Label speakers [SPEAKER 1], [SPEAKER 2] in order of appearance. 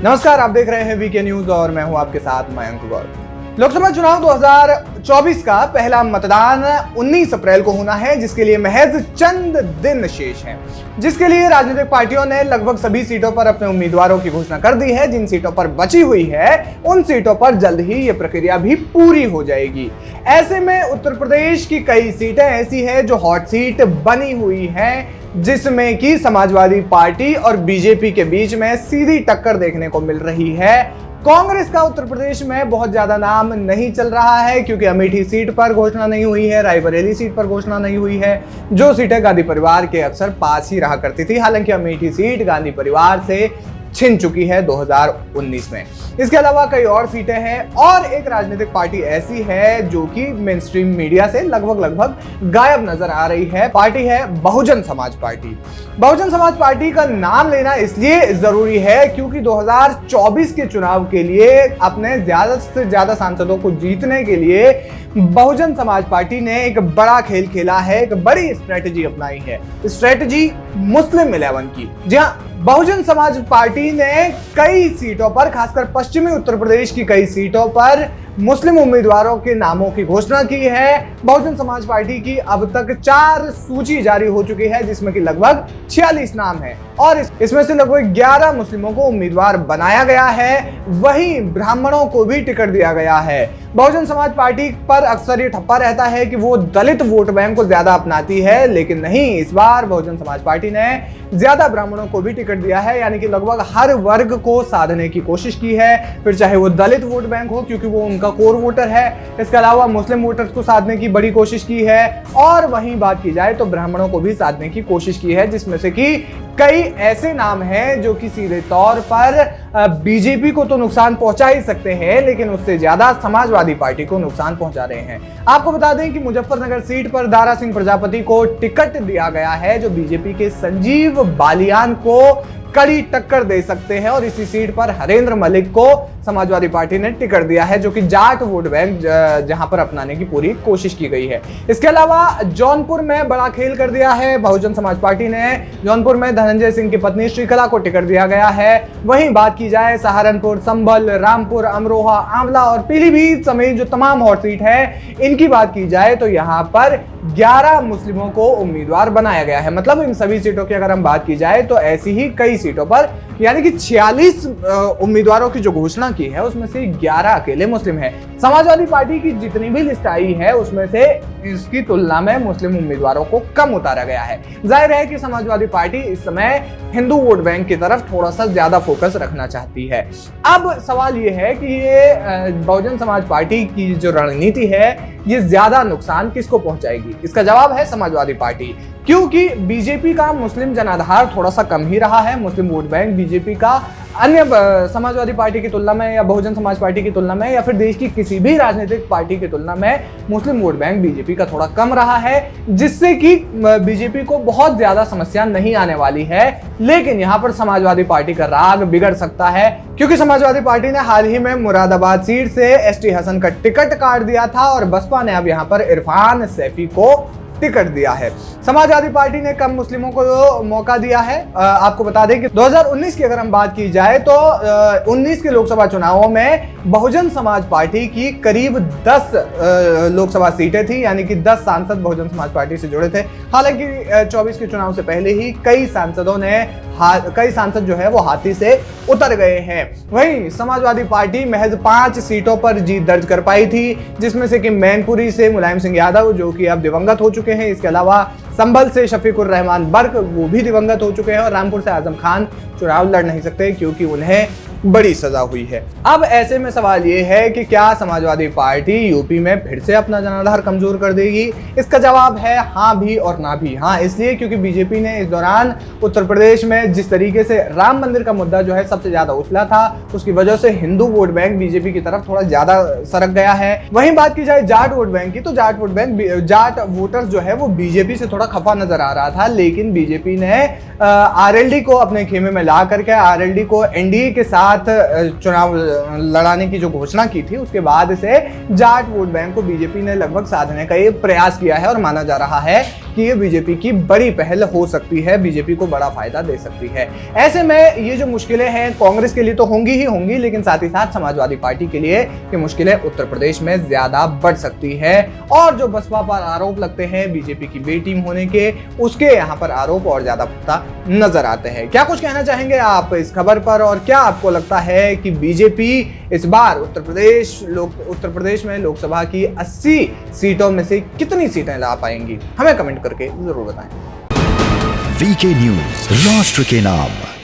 [SPEAKER 1] नमस्कार, आप देख रहे हैं वीके न्यूज और मैं हूं आपके साथ मयंक गौर। लोकसभा चुनाव 2024 का पहला मतदान 19 अप्रैल को होना है, जिसके लिए महज चंद दिन शेष हैं, जिसके लिए राजनीतिक पार्टियों ने लगभग सभी सीटों पर अपने उम्मीदवारों की घोषणा कर दी है। जिन सीटों पर बची हुई है उन सीटों पर जल्द ही ये प्रक्रिया भी पूरी हो जाएगी। ऐसे में उत्तर प्रदेश की कई सीटें ऐसी है जो हॉट सीट बनी हुई है, जिसमें कि समाजवादी पार्टी और बीजेपी के बीच में सीधी टक्कर देखने को मिल रही है। कांग्रेस का उत्तर प्रदेश में बहुत ज्यादा नाम नहीं चल रहा है, क्योंकि अमेठी सीट पर घोषणा नहीं हुई है, रायबरेली सीट पर घोषणा नहीं हुई है, जो सीटें गांधी परिवार के अक्सर पास ही रहा करती थी। हालांकि अमेठी सीट गांधी परिवार से छिन चुकी है 2019 में। इसके अलावा कई और सीटें हैं और एक राजनीतिक पार्टी ऐसी है जो कि मेन स्ट्रीम मीडिया से लगभग गायब नजर आ रही है। पार्टी है बहुजन समाज पार्टी। बहुजन समाज पार्टी का नाम लेना इसलिए जरूरी है क्योंकि 2024 के चुनाव के लिए अपने ज्यादा से ज्यादा सांसदों को जीतने के लिए बहुजन समाज पार्टी ने एक बड़ा खेल खेला है, एक बड़ी स्ट्रेटजी अपनाई है। स्ट्रेटजी मुस्लिम 11 की। जी हाँ, बहुजन समाज पार्टी ने कई सीटों पर, खासकर पश्चिमी उत्तर प्रदेश की कई सीटों पर मुस्लिम उम्मीदवारों के नामों की घोषणा की है। बहुजन समाज पार्टी की अब तक 4 सूची जारी हो चुकी है, जिसमें कि लगभग 46 नाम है और इसमें से लगभग 11 मुस्लिमों को उम्मीदवार बनाया गया है। वहीं ब्राह्मणों को भी टिकट दिया गया है। बहुजन समाज पार्टी पर अक्सर ये ठप्पा रहता है कि वो दलित वोट बैंक को ज्यादा अपनाती है, लेकिन नहीं, इस बार बहुजन समाज पार्टी ने ज्यादा ब्राह्मणों को भी टिकट दिया है, यानी कि लगभग हर वर्ग को साधने की कोशिश की है, फिर चाहे वो दलित वोट बैंक हो क्योंकि वो उनका कोर वोटर है। इसके अलावा मुस्लिम वोटर्स को साधने की बड़ी कोशिश की है और वहीं बात की जाए तो ब्राह्मणों को भी साधने की कोशिश की है, जिसमें से कि कई ऐसे नाम हैं जो कि सीधे तौर पर बीजेपी को तो नुकसान पहुंचा ही सकते हैं, लेकिन उससे ज्यादा समाजवादी पार्टी को नुकसान पहुंचा रहे हैं। आपको बता दें कि मुजफ्फरनगर सीट पर दारा सिंह प्रजापति को टिकट दिया गया है, जो बीजेपी के संजीव बालियान को कड़ी टक्कर दे सकते हैं, और इसी सीट पर हरेंद्र मलिक को समाजवादी पार्टी ने टिकट दिया है, जो कि जाट वोट बैंक जहां पर अपनाने की पूरी कोशिश की गई है। इसके अलावा जौनपुर में बड़ा खेल कर दिया है बहुजन समाज पार्टी ने। जौनपुर में धनंजय सिंह की पत्नी श्रीकला को टिकट दिया गया है। वहीं बात की जाए सहारनपुर, संभल, रामपुर, अमरोहा, आंवला और पीलीभीत समेत जो तमाम हॉट सीट है, इनकी बात की जाए तो यहाँ पर 11 मुस्लिमों को उम्मीदवार बनाया गया है। मतलब इन सभी सीटों की अगर हम बात की जाए तो ऐसी ही कई सीटों पर, यानी कि 46 उम्मीदवारों की जो घोषणा की है उसमें से 11 अकेले मुस्लिम है। समाजवादी पार्टी की जितनी भी लिस्ट आई है उसमें से इसकी तुलना में मुस्लिम उम्मीदवारों को कम उतारा गया है। जाहिर है कि समाजवादी पार्टी इस समय हिंदू वोट बैंक की तरफ थोड़ा सा ज्यादा फोकस रखना चाहती है। अब सवाल ये है कि ये बहुजन समाज पार्टी की जो रणनीति है ये ज्यादा नुकसान किसको पहुंचाएगी? इसका जवाब है समाजवादी पार्टी, क्योंकि बीजेपी का मुस्लिम जनाधार थोड़ा सा कम ही रहा है। मुस्लिम वोट बैंक बीजेपी का अन्य समाजवादी पार्टी की तुलना में या बहुजन समाज पार्टी की तुलना में या फिर देश की किसी भी राजनीतिक पार्टी की तुलना में मुस्लिम वोट बैंक बीजेपी का थोड़ा कम रहा है, जिससे कि बीजेपी को बहुत ज्यादा समस्या नहीं आने वाली है। लेकिन यहाँ पर समाजवादी पार्टी का राग बिगड़ सकता है, क्योंकि समाजवादी पार्टी ने हाल ही में मुरादाबाद सीट से एसटी हसन का टिकट काट दिया था और बसपा ने अब यहाँ पर इरफान सैफी को टिकट दिया है। समाजवादी पार्टी ने कम मुस्लिमों को मौका दिया है। आपको बता दें कि 2019 की अगर हम बात की जाए तो 19 के लोकसभा चुनावों में बहुजन समाज पार्टी की करीब 10 लोकसभा सीटें थी, यानी कि 10 सांसद बहुजन समाज पार्टी से जुड़े थे। हालांकि 24 के चुनाव से पहले ही कई सांसद जो है वो हाथी से उतर गए हैं। वहीं समाजवादी पार्टी महज 5 सीटों पर जीत दर्ज कर पाई थी, जिसमें से कि मैनपुरी से मुलायम सिंह यादव, जो कि अब दिवंगत हो चुके हैं। इसके अलावा संभल से शफीकुर रहमान बर्क, वो भी दिवंगत हो चुके हैं, और रामपुर से आजम खान चुनाव लड़ नहीं सकते क्योंकि उन्हें बड़ी सजा हुई है। अब ऐसे में सवाल ये है कि क्या समाजवादी पार्टी यूपी में फिर से अपना जनाधार कमजोर कर देगी? इसका जवाब है हाँ भी और ना भी। हाँ इसलिए क्योंकि बीजेपी ने इस दौरान उत्तर प्रदेश में जिस तरीके से राम मंदिर का मुद्दा जो है सबसे ज्यादा उछला था, उसकी वजह से हिंदू वोट बैंक बीजेपी की तरफ थोड़ा ज्यादा सरक गया है। वहीं बात की जाए जाट वोट बैंक की, तो जाट वोटर्स जो है वो बीजेपी से थोड़ा खफा नजर आ रहा था, लेकिन बीजेपी ने आरएलडी को अपने खेमे में ला करके आरएलडी को एनडीए के साथ चुनाव लड़ाने की जो घोषणा की थी, उसके बाद से जाट वोट बैंक को बीजेपी ने लगभग साधने का ये प्रयास किया है और माना जा रहा है कि ये बीजेपी की बड़ी पहल हो सकती है, बीजेपी को बड़ा फायदा दे सकती है। ऐसे में ये जो मुश्किलें हैं कांग्रेस के लिए तो होंगी ही होंगी, लेकिन साथ ही साथ समाजवादी पार्टी के लिए ये मुश्किलें उत्तर प्रदेश में ज्यादा बढ़ सकती है। और जो बसपा पर आरोप लगते हैं बीजेपी की बी टीम होने के, उसके यहाँ पर आरोप और ज्यादा पुख्ता नजर आते हैं। क्या कुछ कहना चाहेंगे आप इस खबर पर, और क्या आपको लगता है कि बीजेपी इस बार उत्तर प्रदेश में लोकसभा की 80 सीटों में से कितनी सीटें ला पाएंगी? हमें कमेंट करके जरूर बताएं।
[SPEAKER 2] वीके न्यूज, राष्ट्र के नाम।